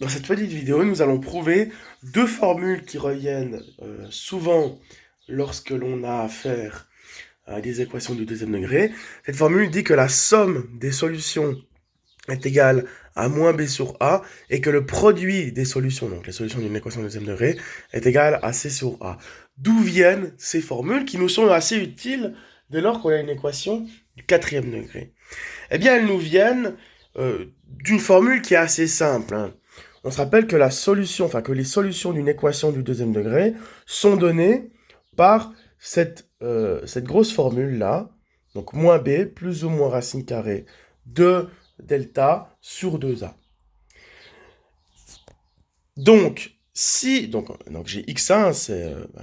Dans cette petite vidéo, nous allons prouver deux formules qui reviennent souvent lorsque l'on a affaire à des équations du deuxième degré. Cette formule dit que la somme des solutions est égale à moins b sur a et que le produit des solutions, donc les solutions d'une équation de deuxième degré, est égal à c sur a. D'où viennent ces formules qui nous sont assez utiles dès lors qu'on a une équation du quatrième degré? Eh bien, elles nous viennent d'une formule qui est assez simple, hein. On se rappelle que que les solutions d'une équation du deuxième degré sont données par cette grosse formule-là, donc moins b plus ou moins racine carrée de delta sur 2a. Donc j'ai x1,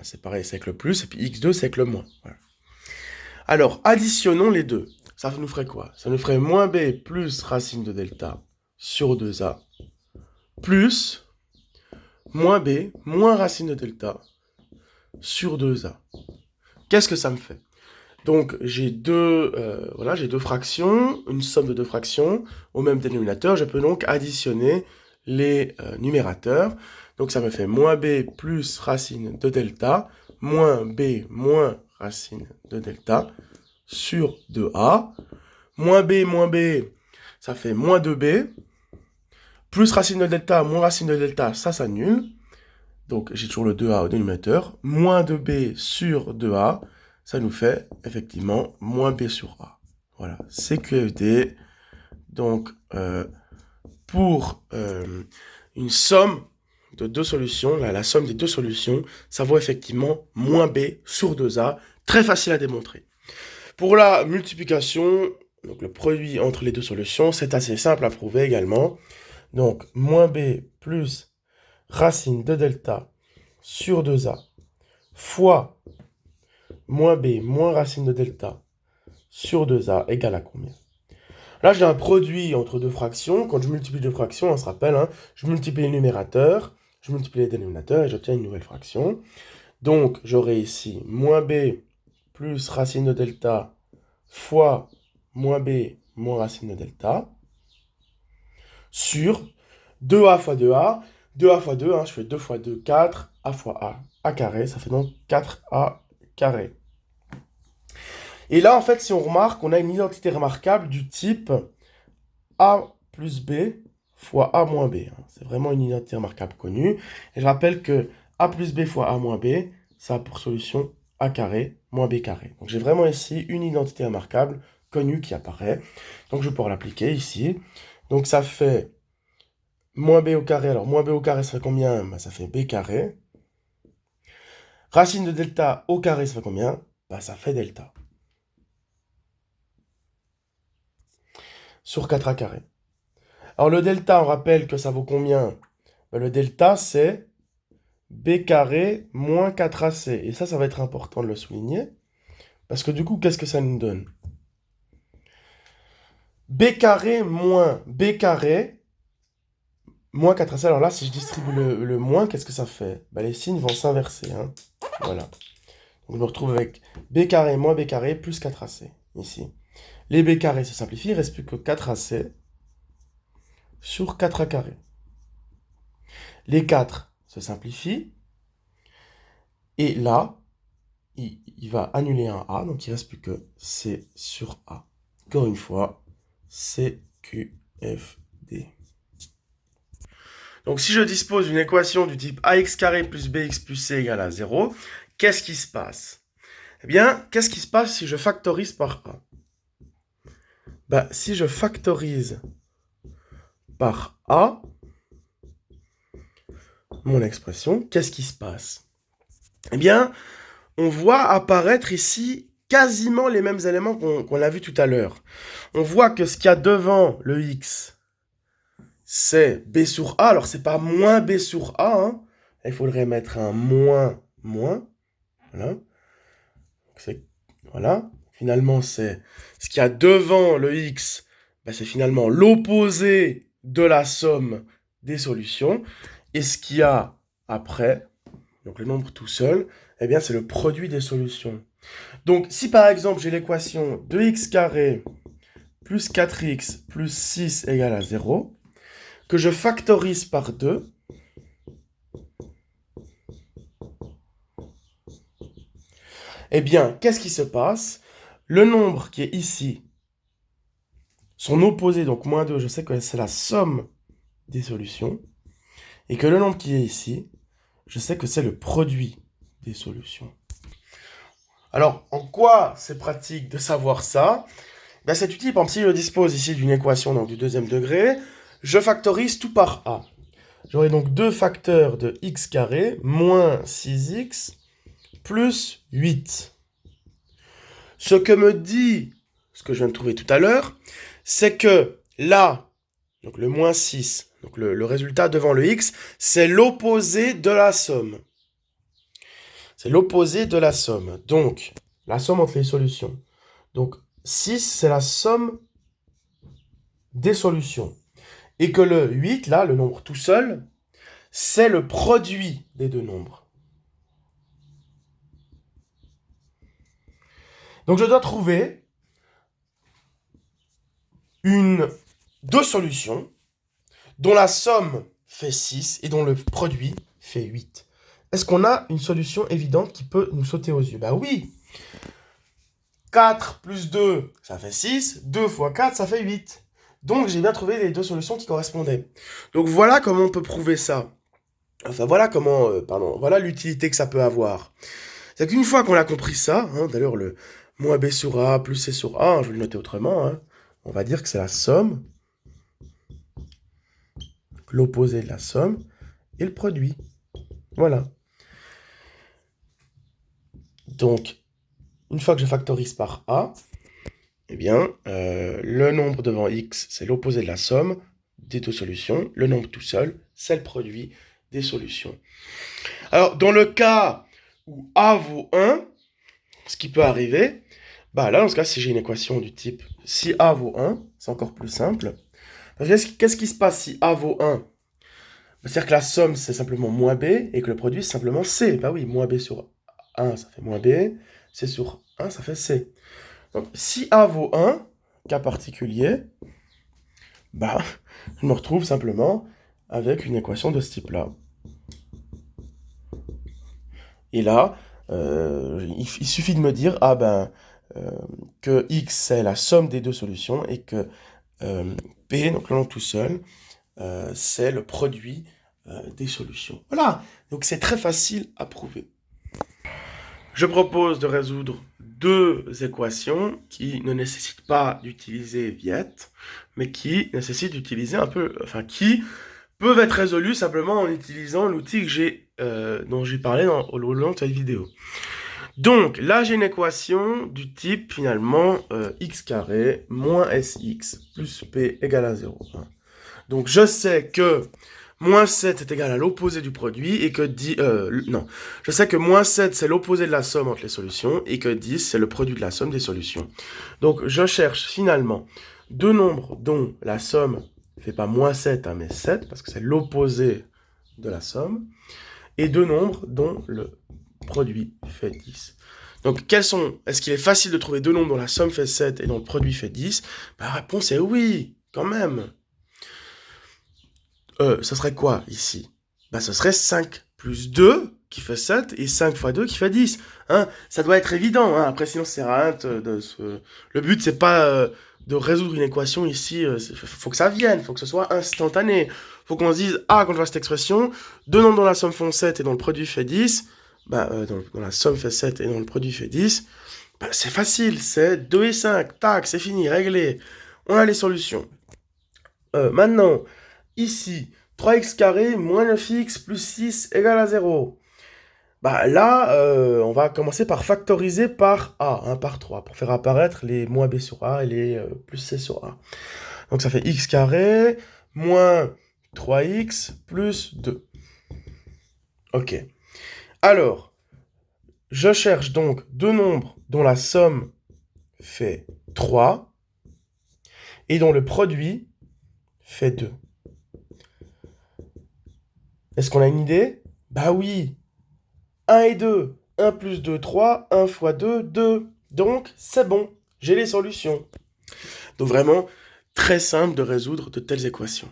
c'est pareil, c'est avec le plus, et puis x2, c'est avec le moins. Voilà. Alors, additionnons les deux. Ça nous ferait quoi? Ça nous ferait moins b plus racine de delta sur 2a, plus moins b moins racine de delta sur 2a. Qu'est-ce que ça me fait? Donc j'ai j'ai deux fractions, une somme de deux fractions au même dénominateur. Je peux donc additionner les numérateurs. Donc ça me fait moins b plus racine de delta, moins b moins racine de delta sur 2a. Moins b, ça fait moins 2b. Plus racine de delta, moins racine de delta, ça s'annule. Donc j'ai toujours le 2a au dénominateur. Moins 2b sur 2a, ça nous fait effectivement moins b sur a. Voilà, c'est QFD. Donc pour une somme de deux solutions, là, la somme des deux solutions, ça vaut effectivement moins b sur 2a. Très facile à démontrer. Pour la multiplication, donc le produit entre les deux solutions, c'est assez simple à prouver également. Donc moins b plus racine de delta sur 2a fois moins b moins racine de delta sur 2a égale à combien? Là, j'ai un produit entre deux fractions. Quand je multiplie deux fractions, on se rappelle, hein, je multiplie les numérateurs, je multiplie les dénominateurs et j'obtiens une nouvelle fraction. Donc, j'aurai ici moins b plus racine de delta fois moins b moins racine de delta sur 2a fois 2a. 2a fois 2, hein, je fais 2 fois 2, 4, a fois a carré, ça fait donc 4a carré. Et là, en fait, si on remarque, on a une identité remarquable du type a plus b fois a moins b. C'est vraiment une identité remarquable connue. Et je rappelle que a plus b fois a moins b, ça a pour solution a carré moins b carré. Donc j'ai vraiment ici une identité remarquable connue qui apparaît. Donc je vais pouvoir l'appliquer ici. Donc ça fait moins b au carré. Alors moins b au carré, ça fait combien? Bah, ça fait b carré. Racine de delta au carré, ça fait combien? Bah, ça fait delta. Sur 4a carré. Alors le delta, on rappelle que ça vaut combien? Bah, le delta, c'est b carré moins 4ac. Et ça va être important de le souligner. Parce que du coup, qu'est-ce que ça nous donne? B carré moins B carré moins 4ac. Alors là, si je distribue le moins, qu'est-ce que ça fait? Bah, les signes vont s'inverser, hein. Voilà. Donc je me retrouve avec B carré moins B carré plus 4ac, ici. Les B carrés se simplifient, il ne reste plus que 4ac sur 4a carré. Les 4 se simplifient. Et là, il va annuler un A, donc il ne reste plus que C sur A. Encore une fois, CQFD. Donc si je dispose d'une équation du type ax carré plus bx plus c égale à 0, qu'est-ce qui se passe? Eh bien, qu'est-ce qui se passe si je factorise par A? Bah, si je factorise par A, mon expression, qu'est-ce qui se passe? Eh bien, on voit apparaître ici quasiment les mêmes éléments qu'on a vu tout à l'heure. On voit que ce qu'il y a devant le x, c'est b sur a. Alors, c'est pas moins b sur a, hein. Il faudrait mettre un moins, moins. Voilà. Voilà. Finalement, c'est ce qu'il y a devant le x, ben, c'est finalement l'opposé de la somme des solutions. Et ce qu'il y a après, donc le nombre tout seul, eh bien, c'est le produit des solutions. Donc, si par exemple, j'ai l'équation 2x carré plus 4x plus 6 égale à 0, que je factorise par 2, eh bien, qu'est-ce qui se passe? Le nombre qui est ici, son opposé, donc moins 2, je sais que c'est la somme des solutions, et que le nombre qui est ici, je sais que c'est le produit des solutions. Alors, en quoi c'est pratique de savoir ça? Ben, c'est utile, par exemple, si je dispose ici d'une équation donc, du deuxième degré, je factorise tout par a. J'aurai donc 2 facteurs de x carré moins 6x plus 8. Ce que me dit, ce que je viens de trouver tout à l'heure, c'est que là, donc le moins 6, donc le résultat devant le x, c'est l'opposé de la somme. C'est l'opposé de la somme. Donc, la somme entre les solutions. Donc, 6, c'est la somme des solutions. Et que le 8, là, le nombre tout seul, c'est le produit des deux nombres. Donc, je dois trouver deux solutions dont la somme fait 6 et dont le produit fait 8. Est-ce qu'on a une solution évidente qui peut nous sauter aux yeux? Ben oui. 4 plus 2, ça fait 6. 2 fois 4, ça fait 8. Donc, j'ai bien trouvé les deux solutions qui correspondaient. Donc, voilà comment on peut prouver ça. Enfin, voilà comment, voilà l'utilité que ça peut avoir. C'est qu'une fois qu'on a compris ça, d'ailleurs, le moins b sur a plus c sur a, je vais le noter autrement, on va dire que c'est la somme, l'opposé de la somme, et le produit. Voilà. Donc, une fois que je factorise par a, eh bien, le nombre devant x, c'est l'opposé de la somme des deux solutions. Le nombre tout seul, c'est le produit des solutions. Alors, dans le cas où a vaut 1, ce qui peut arriver, bah là, dans ce cas, si j'ai une équation du type si a vaut 1, c'est encore plus simple. Qu'est-ce qui se passe si a vaut 1? C'est-à-dire que la somme, c'est simplement moins b, et que le produit, c'est simplement c. Bah oui, moins b sur 1, ça fait moins b, c sur 1, ça fait c. Donc, si a vaut 1, cas particulier, bah, je me retrouve simplement avec une équation de ce type-là. Et là, il suffit de me dire, que x, c'est la somme des deux solutions, et que p, donc le nom tout seul, c'est le produit des solutions. Voilà, donc c'est très facile à prouver. Je propose de résoudre deux équations qui ne nécessitent pas d'utiliser Viet, mais qui nécessitent d'utiliser qui peuvent être résolues simplement en utilisant l'outil dont j'ai parlé au long de cette vidéo. Donc, là, j'ai une équation du type, finalement, x carré moins sx plus p égale à 0. Donc, je sais que moins 7 est égal à l'opposé du produit et que je sais que moins 7 c'est l'opposé de la somme entre les solutions et que 10 c'est le produit de la somme des solutions. Donc je cherche finalement deux nombres dont la somme ne fait pas moins 7 mais 7 parce que c'est l'opposé de la somme et deux nombres dont le produit fait 10. Donc est-ce qu'il est facile de trouver deux nombres dont la somme fait 7 et dont le produit fait 10? La réponse est oui, quand même. Ce serait quoi, ici? Ce serait 5 plus 2 qui fait 7 et 5 fois 2 qui fait 10. Ça doit être évident. Après, sinon, ça sert à rien Le but, c'est pas de résoudre une équation ici. Faut que ça vienne, faut que ce soit instantané. Faut qu'on se dise, quand je vois cette expression, deux nombres dont la somme font 7 et dont le produit fait 10, dont la somme fait 7 et dont le produit fait 10, c'est facile, c'est 2 et 5, tac, c'est fini, réglé. On a les solutions. Maintenant, ici, 3x carré moins 9x plus 6 égale à 0. Là, on va commencer par factoriser par a, par 3, pour faire apparaître les moins b sur a et les plus c sur a. Donc ça fait x carré moins 3x plus 2. Ok. Alors, je cherche donc deux nombres dont la somme fait 3 et dont le produit fait 2. Est-ce qu'on a une idée? Bah oui. 1 et 2. 1 plus 2, 3. 1 fois 2, 2. Donc, c'est bon. J'ai les solutions. Donc vraiment, très simple de résoudre de telles équations.